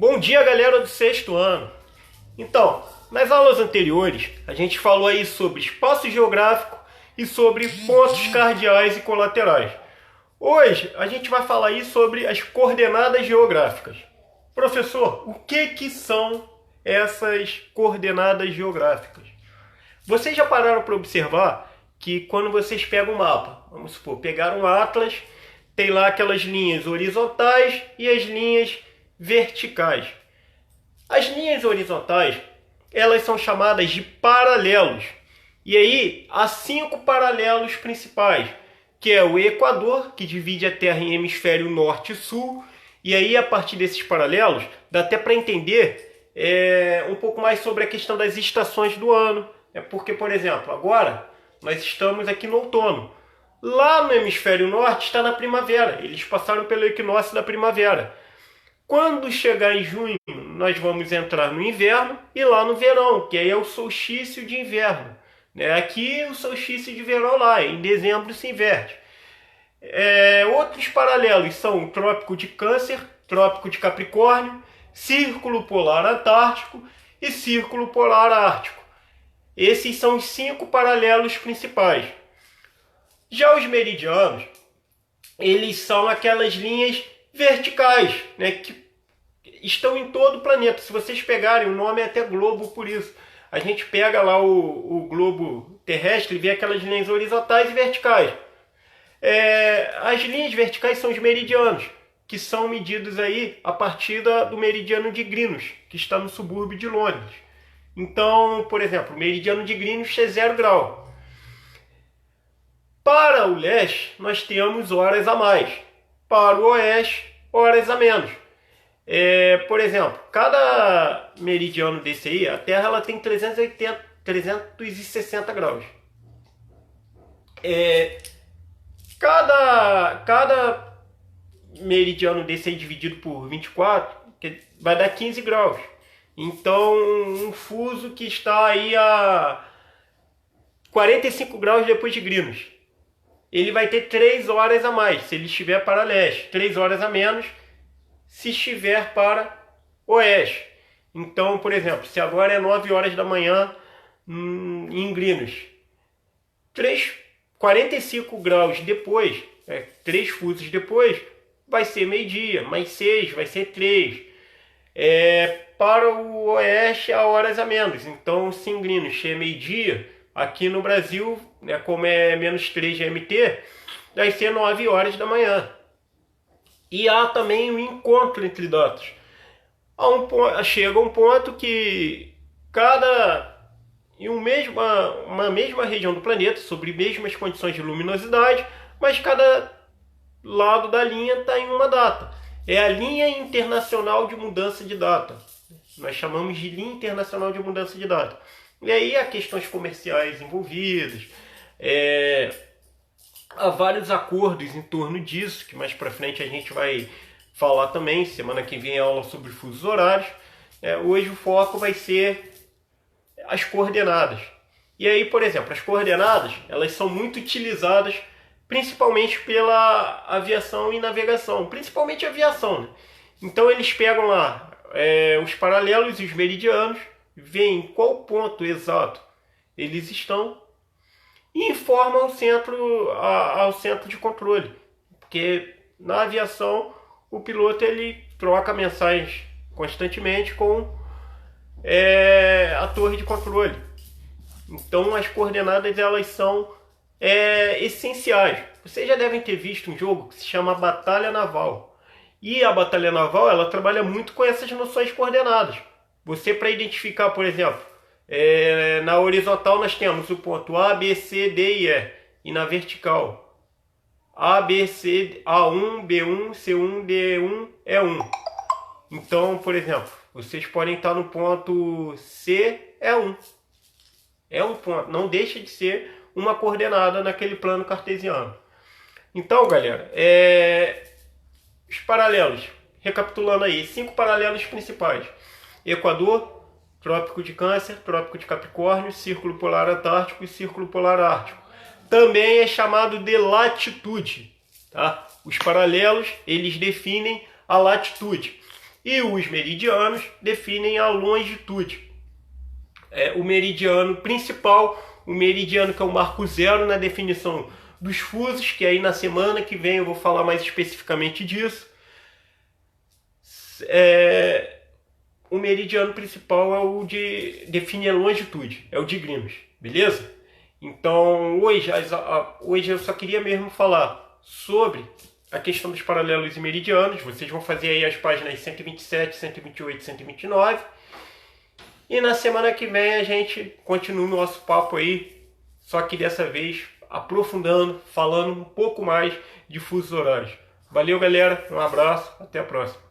Bom dia, galera do sexto ano. Então, nas aulas anteriores, a gente falou aí sobre espaço geográfico e sobre pontos cardeais e colaterais. Hoje, a gente vai falar aí sobre as coordenadas geográficas. Professor, o que são essas coordenadas geográficas? Vocês já pararam para observar que quando vocês pegam um mapa, vamos supor, pegaram um atlas, tem lá aquelas linhas horizontais e as linhas verticais. As linhas horizontais, elas são chamadas de paralelos. E aí, há 5 paralelos principais, que é o Equador, que divide a Terra em hemisfério norte e sul. E aí, a partir desses paralelos, dá até para entender um pouco mais sobre a questão das estações do ano. Porque, por exemplo, agora nós estamos aqui no outono. Lá no hemisfério norte está na primavera. Eles passaram pelo equinócio da primavera. Quando chegar em junho, nós vamos entrar no inverno e lá no verão, que aí é o solstício de inverno. Aqui o solstício de verão lá, em dezembro se inverte. Outros paralelos são o Trópico de Câncer, Trópico de Capricórnio, Círculo Polar Antártico e Círculo Polar Ártico. Esses são os 5 paralelos principais. Já os meridianos, eles são aquelas linhas verticais, que estão em todo o planeta. Se vocês pegarem, o nome é até globo por isso. A gente pega lá o globo terrestre e vê aquelas linhas horizontais e verticais. As linhas verticais são os meridianos, que são medidos aí a partir do meridiano de Greenwich, que está no subúrbio de Londres. Então, por exemplo, o meridiano de Greenwich é 0 grau. Para o leste, nós temos horas a mais. Para o oeste, horas a menos. Por exemplo, cada meridiano desse aí, a Terra ela tem 360 graus. Cada meridiano desse aí dividido por 24 vai dar 15 graus. Então, um fuso que está aí a 45 graus depois de Greenwich, ele vai ter 3 horas a mais se ele estiver para leste, 3 horas a menos se estiver para oeste. Então, por exemplo, se agora é 9 horas da manhã em Greenwich, 45 graus depois, 3 fusos depois, vai ser meio-dia, mais 6, vai ser 3. Para o oeste, há horas a menos. Então, se em Greenwich é meio-dia, aqui no Brasil, como é menos 3 GMT, vai ser 9 horas da manhã. E há também um encontro entre datas. Chega um ponto que uma mesma região do planeta, sobre mesmas condições de luminosidade, mas cada lado da linha está em uma data. É a linha internacional de mudança de data. Nós chamamos de linha internacional de mudança de data. E aí há questões comerciais envolvidas, há vários acordos em torno disso, que mais para frente a gente vai falar também. Semana que vem aula sobre fusos horários. Hoje o foco vai ser as coordenadas. E aí, por exemplo, as coordenadas elas são muito utilizadas principalmente pela aviação e navegação, principalmente aviação. Então eles pegam lá os paralelos e os meridianos, veem qual ponto exato eles estão e informam ao centro de controle. Porque na aviação o piloto ele troca mensagens constantemente com a torre de controle. Então as coordenadas elas são essenciais. Vocês já devem ter visto um jogo que se chama Batalha Naval. E a Batalha Naval ela trabalha muito com essas noções coordenadas. Você, para identificar, por exemplo, na horizontal nós temos o ponto A, B, C, D e E. E na vertical, A, B, C, A1, B1, C1, D1, E1. Então, por exemplo, vocês podem estar no ponto C, E1. É um ponto, não deixa de ser uma coordenada naquele plano cartesiano. Então, galera, os paralelos, recapitulando aí, 5 paralelos principais. Equador, Trópico de Câncer, Trópico de Capricórnio, Círculo Polar Antártico e Círculo Polar Ártico. Também é chamado de latitude. Tá? Os paralelos, eles definem a latitude. E os meridianos definem a longitude. O meridiano principal, o meridiano que é o marco zero na definição dos fusos, que aí na semana que vem eu vou falar mais especificamente disso. O meridiano principal é o de definir a longitude, é o de Greenwich, beleza? Então hoje eu só queria mesmo falar sobre a questão dos paralelos e meridianos. Vocês vão fazer aí as páginas 127, 128, 129. E na semana que vem a gente continua o nosso papo aí, só que dessa vez aprofundando, falando um pouco mais de fusos horários. Valeu, galera, um abraço, até a próxima.